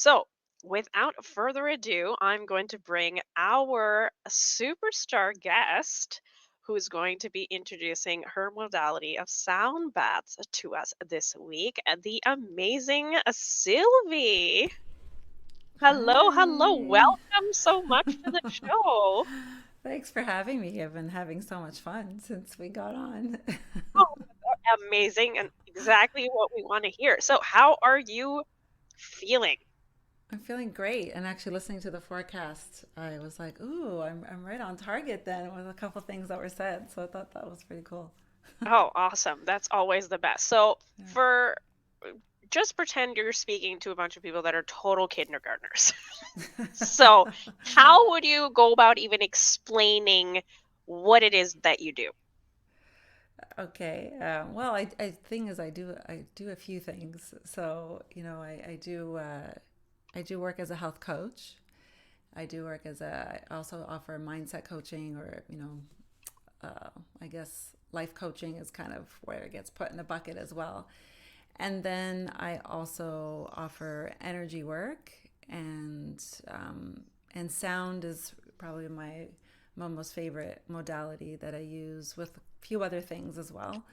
So, without further ado, I'm going to bring our superstar guest who is going to be introducing her modality of sound baths to us this week, the amazing Sylvie. Hello, hello. Hi. Welcome so much to the show. Thanks for having me. I've been having so much fun since we got on. Oh, amazing and exactly what we want to hear. So, how are you feeling? I'm feeling great. And actually, listening to the forecast, I was like, ooh, I'm right on target then with a couple things that were said. So I thought that was pretty cool. Oh, awesome. That's always the best. So, Yeah. for just pretend you're speaking to a bunch of people that are total kindergartners. So, how would you go about even explaining what it is that you do? Okay. Well, I thing is, I do a few things. So I do work as a health coach. I do work as a. I also offer mindset coaching, or I guess life coaching is kind of where it gets put in a bucket as well. And then I also offer energy work, and and sound is probably my most favorite modality that I use with a few other things as well.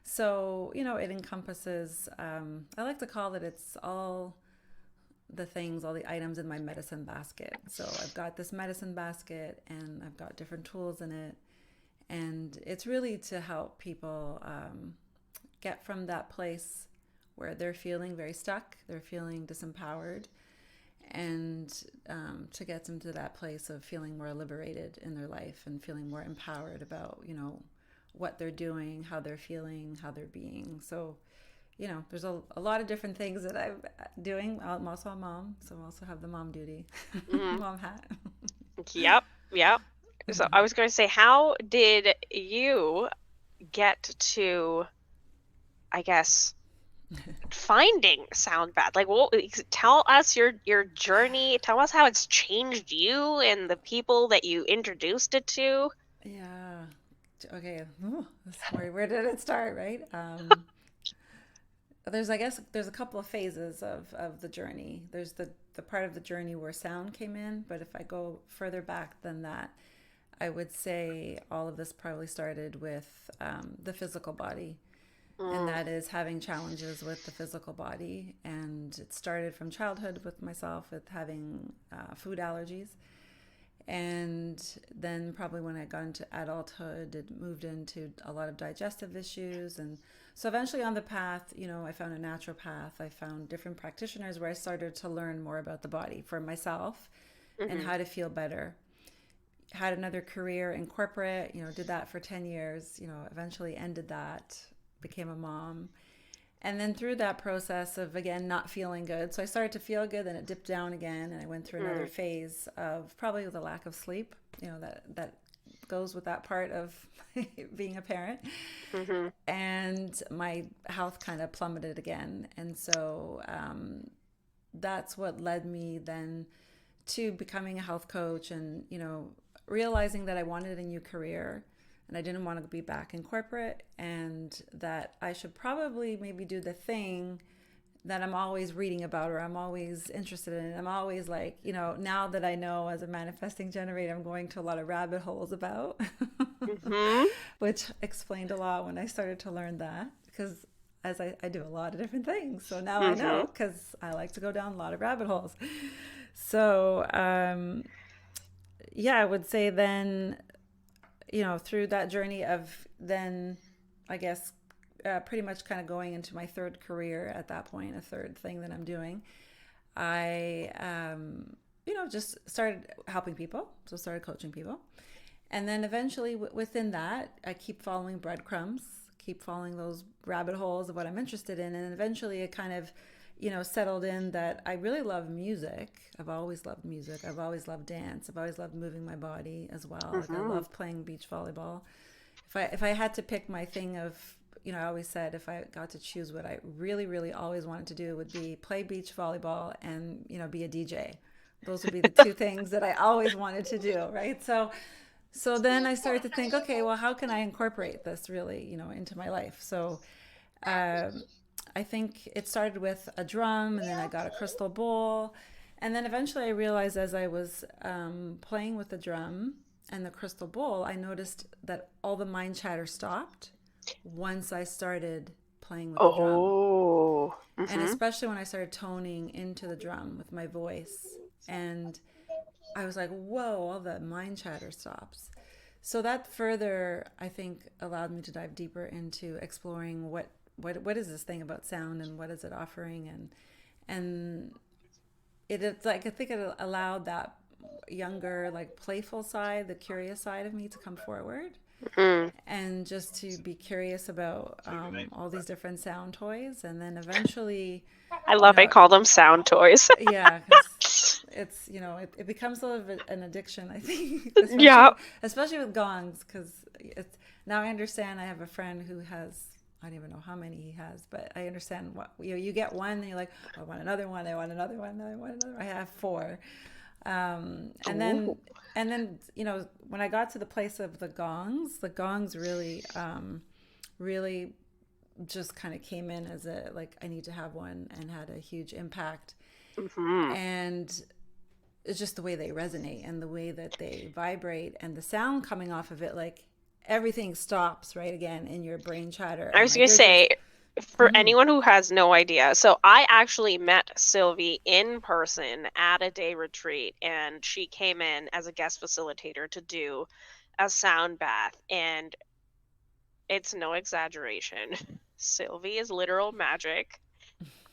So it encompasses. I like to call it. It's all the things, all the items in my medicine basket. So I've got this medicine basket, and I've got different tools in it, and it's really to help people get from that place where they're feeling very stuck, they're feeling disempowered, and to get them to that place of feeling more liberated in their life and feeling more empowered about, what they're doing, how they're feeling, how they're being. So, there's a lot of different things that I'm doing. I'm also a mom, so I also have the mom duty, Hmm. mom hat. Yep, yep. So, I was going to say, how did you get to, I guess, finding sound bath? Like, well, tell us your journey. Tell us how it's changed you and the people that you introduced it to. Yeah. Okay. Ooh, where did it start, right? I guess there's a couple of phases of the journey. There's the part of the journey where sound came in, but if I go further back than that, I would say all of this probably started with the physical body, and Mm, that is having challenges with the physical body. And it started from childhood with myself with having food allergies, and then probably when I got into adulthood, it moved into a lot of digestive issues. And so eventually on the path, I found a naturopath. I found different practitioners where I started to learn more about the body for myself and mhm. how to feel better. Had another career in corporate, did that for 10 years, eventually ended that, became a mom. And then through that process of again not feeling good, so I started to feel good, then it dipped down again, and I went through another Mm, phase of probably the lack of sleep. That goes with that part of being a parent, mhm. and my health kind of plummeted again, and so that's what led me then to becoming a health coach, and realizing that I wanted a new career, and I didn't want to be back in corporate, and that I should probably maybe do the thing that I'm always reading about, or I'm always interested in. I'm always like, now that I know as a manifesting generator, I'm going to a lot of rabbit holes about, Mhm. which explained a lot when I started to learn that, because as I do a lot of different things. So now I Mhm. know because I like to go down a lot of rabbit holes. So, yeah, I would say then, through that journey of then, I guess, pretty much kind of going into my third career at that point, a third thing that I'm doing, I, just started helping people. So started coaching people. And then eventually within that, I keep following breadcrumbs, keep following those rabbit holes of what I'm interested in. And eventually it kind of, settled in that I really love music. I've always loved music. I've always loved dance. I've always loved moving my body as well. Like I Mhm. love playing beach volleyball. If I had to pick my thing of, I always said if I got to choose what I really, really always wanted to do would be play beach volleyball and, be a DJ. Those would be the two things that I always wanted to do, right? So then I started to think, okay, well, how can I incorporate this really, into my life? So um, I think it started with a drum, and then I got a crystal bowl, And then eventually I realized as I was playing with the drum and the crystal bowl, I noticed that all the mind chatter stopped once I started playing with the drum. Oh. And Mm-hmm. especially when I started toning into the drum with my voice. And I was like, whoa, all the mind chatter stops. So that further, I think, allowed me to dive deeper into exploring what is this thing about sound and what is it offering, and it's like I think it allowed that younger, like playful side, the curious side of me to come forward, Mm. and just to be curious about all these different sound toys, and then eventually, I you love I know, call them sound toys. yeah, because it's it becomes sort of an addiction, I think, Yeah. especially with gongs, because it's now I understand. I have a friend who has. I don't even know how many he has, but I understand what you get one, and you're like, I want another one, I want another one, I want another. I have four, and Ooh. then when I got to the place of the gongs really really just kind of came in as a like I need to have one and had a huge impact. Mm-hmm. And it's just the way they resonate and the way that they vibrate and the sound coming off of it, like everything stops right again in your brain chatter I and was like gonna you're just say, for anyone who has no idea, so I actually met Sylvie in person at a day retreat, and she came in as a guest facilitator to do a sound bath, and it's no exaggeration. Sylvie is literal magic.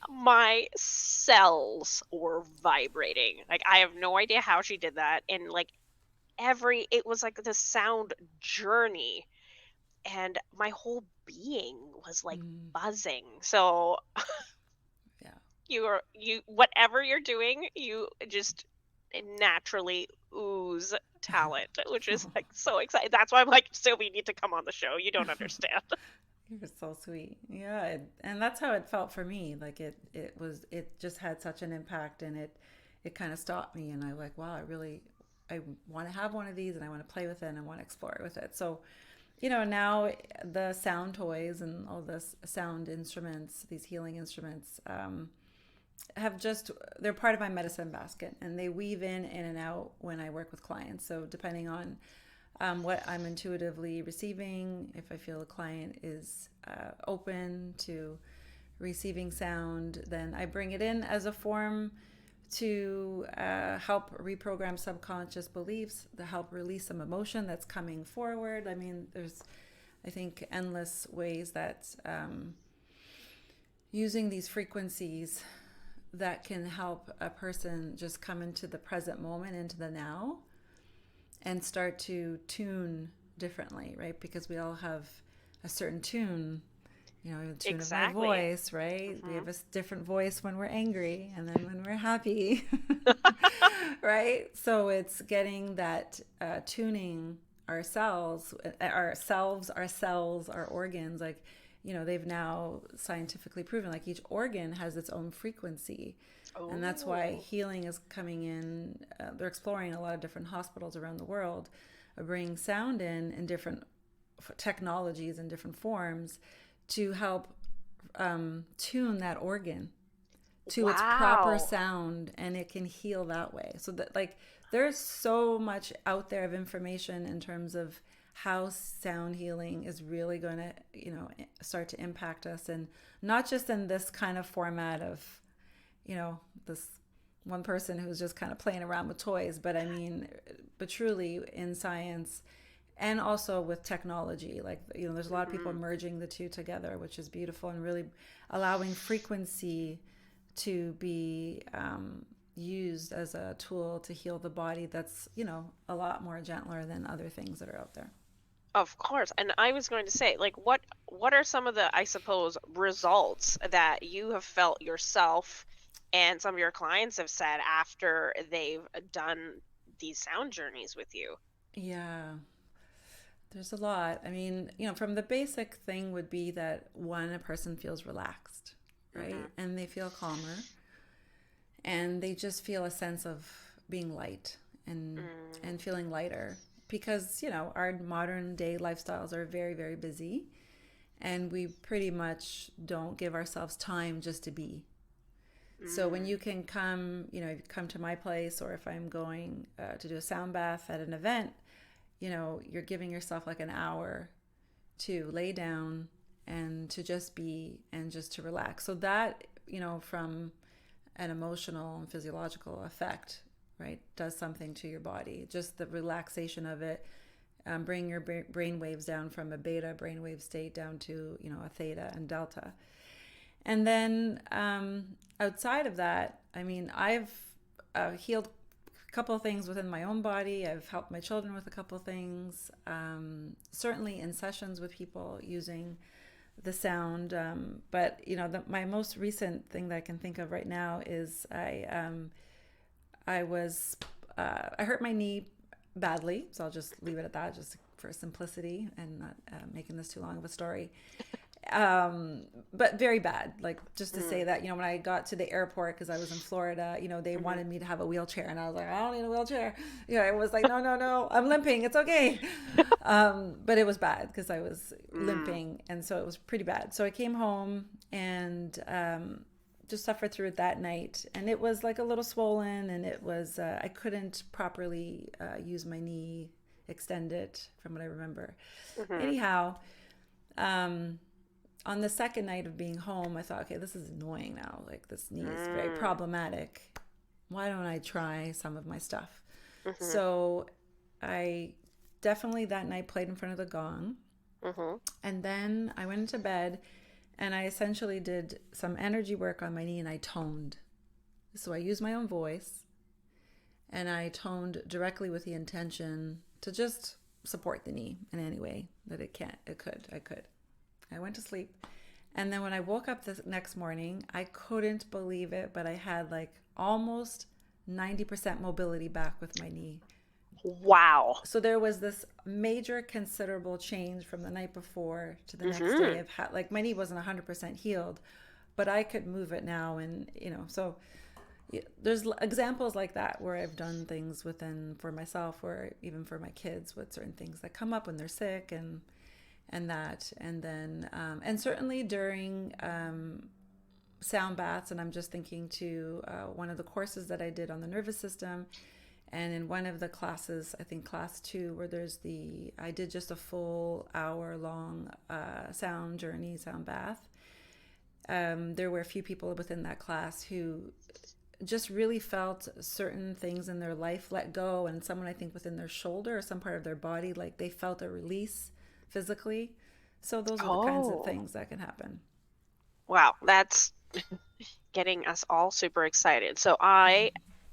My cells were vibrating. Like I have no idea how she did that, and like it was like the sound journey, and my whole being was like mm, buzzing. So yeah. you whatever you're doing, you just naturally ooze talent, which is like so exciting. That's why I'm like, Sylvie, you need to come on the show. You don't understand. You're so sweet. Yeah, and that's how it felt for me. Like it just had such an impact, and it kind of stopped me, and I like, wow, I want to have one of these, and I want to play with it, and I want to explore with it. So, now the sound toys and all this sound instruments, these healing instruments, have just they're part of my medicine basket, and they weave in and out when I work with clients. So depending on what I'm intuitively receiving, if I feel a client is open to receiving sound, then I bring it in as a form to help reprogram subconscious beliefs, to help release some emotion that's coming forward. I mean, there's, I think, endless ways that using these frequencies that can help a person just come into the present moment, into the now, and start to tune differently, right? Because we all have a certain tune, the tune of my Exactly. voice, right? We Hmm. have a different voice when we're angry and then when we're happy, right? So it's getting that tuning ourselves, our organs, like, they've now scientifically proven like each organ has its own frequency. And that's why Oh, healing is coming in. They're exploring a lot of different hospitals around the world, bringing sound in different technologies and different forms to help tune that organ to its proper wow. sound, and it can heal that way. So that, like, there's so much out there of information in terms of how sound healing is really going to start to impact us, and not just in this kind of format of this one person who's just kind of playing around with toys, but I mean, but truly in science and also with technology. Like, there's a lot of people Hmm. merging the two together, which is beautiful, and really allowing frequency to be used as a tool to heal the body that's, a lot more gentler than other things that are out there. Of course. And I was going to say, like, what are some of the, I suppose, results that you have felt yourself and some of your clients have said after they've done these sound journeys with you? Yeah, there's a lot. I mean, from the basic thing would be that one, a person feels relaxed, right? Hmm. And they feel calmer, and they just feel a sense of being light and Mm. feeling lighter, because our modern day lifestyles are very, very busy, and we pretty much don't give ourselves time just to be. So when Mm. you can come, come to my place, or if I'm going to do a sound bath at an event, you're giving yourself like an hour to lay down and to just be and just to relax. So that, from an emotional and physiological effect, right, does something to your body. Just the relaxation of it, bring your brain waves down from a beta brainwave state down to, a theta and delta. And then outside of that, I mean, I've healed a couple of things within my own body. I've helped my children with a couple of things. Certainly in sessions with people using the sound. But my most recent thing that I can think of right now is I was I hurt my knee badly, so I'll just leave it at that, just for simplicity and not making this too long of a story. But very bad. Like, just to say Mm. that, when I got to the airport, because I was in Florida, they Hmm. wanted me to have a wheelchair, and I was like, I don't need a wheelchair. I was like, no, no, no, I'm limping. It's okay. But it was bad because I was Mm. limping, and so it was pretty bad. So I came home and just suffered through it that night, and it was like a little swollen, and it was I couldn't properly use my knee, extend it, from what I remember. Hmm. Anyhow, um, on the second night of being home, I thought, okay, this is annoying now. Like, this knee is very Mm. problematic. Why don't I try some of my stuff? Hmm. So I definitely that night played in front of the gong. Hmm. And then I went into bed and I essentially did some energy work on my knee and I toned. So I used my own voice and I toned directly with the intention to just support the knee in any way that I could. I went to sleep. And then when I woke up the next morning, I couldn't believe it, but I had like almost 90% mobility back with my knee. Wow. So there was this major considerable change from the night before to the next day Hmm. of how, like, my knee wasn't 100% healed, but I could move it now. And, so there's examples like that where I've done things within for myself or even for my kids with certain things that come up when they're sick and that. And then, and certainly during sound baths, and I'm just thinking to one of the courses that I did on the nervous system. And in one of the classes, I think class 2, where I did just a full hour long sound journey, sound bath. There were a few people within that class who just really felt certain things in their life let go, and someone, I think, within their shoulder or some part of their body, like they felt a release physically. So those are the kinds of Oh, things that can happen. wow. That's getting us all super excited. So I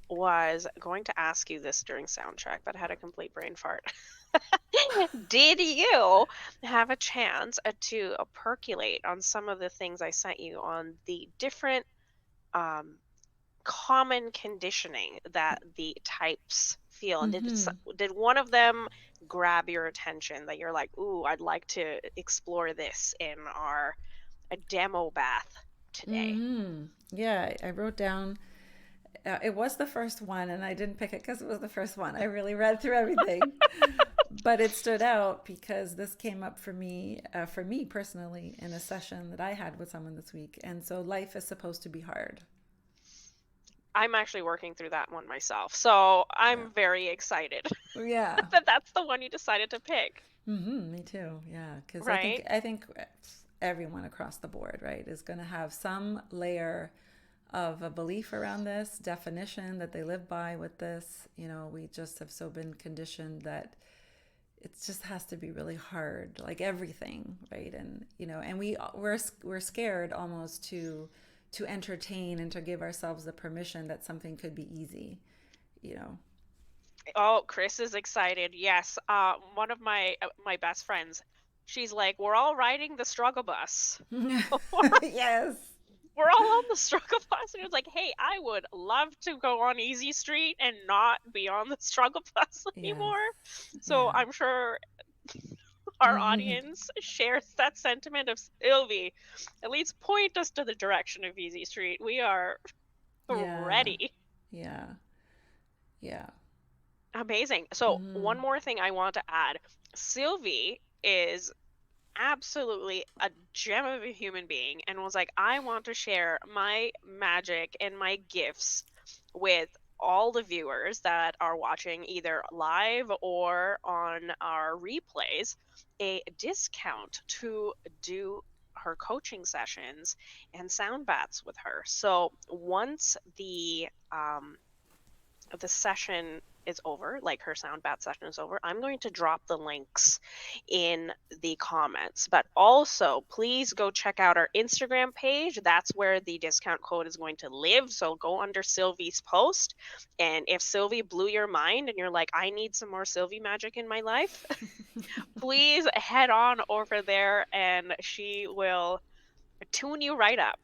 was going to ask you this during soundtrack, but I had a complete brain fart. Did you have a chance to percolate on some of the things I sent you on the different um, common conditioning that the types feel? And Mm-hmm. did one of them grab your attention that you're like, ooh, I'd like to explore this in our a demo bath today? Mm-hmm. Yeah, I wrote down. It was the first one, and I didn't pick it because it was the first one. I really read through everything, but it stood out because this came up for me personally, in a session that I had with someone this week. And so life is supposed to be hard. I'm actually working through that one myself. So Yeah. I'm very excited Yeah. that that's the one you decided to pick, Me too. Yeah, because right? I think everyone across the board, right, is going to have some layer of a belief around this definition that they live by with this. We just have so been conditioned that it just has to be really hard, like everything, right? And and we're scared almost to entertain and to give ourselves the permission that something could be easy, you know. Oh, Chris is excited. Yes. One of my best friends, she's like, "We're all riding the struggle bus. Yes. We're all on the struggle bus." And it's like, "Hey, I would love to go on Easy Street and not be on the struggle bus Yes. anymore." So Yeah. I'm sure our Hmm. audience shares that sentiment of Sylvie. At least point us to the direction of Easy Street. We are Yeah. ready. Yeah. Yeah. Amazing. So, one Hmm. more thing I want to add. Sylvie is absolutely a gem of a human being and was like, I want to share my magic and my gifts with all the viewers that are watching either live or on our replays, a discount to do her coaching sessions and sound baths with her. So once the session is over, like her sound bath session is over, I'm going to drop the links in the comments. But also, please go check out our Instagram page. That's where the discount code is going to live. So go under Sylvie's post. And if Sylvie blew your mind and you're like, I need some more Sylvie magic in my life, please head on over there and she will tune you right up.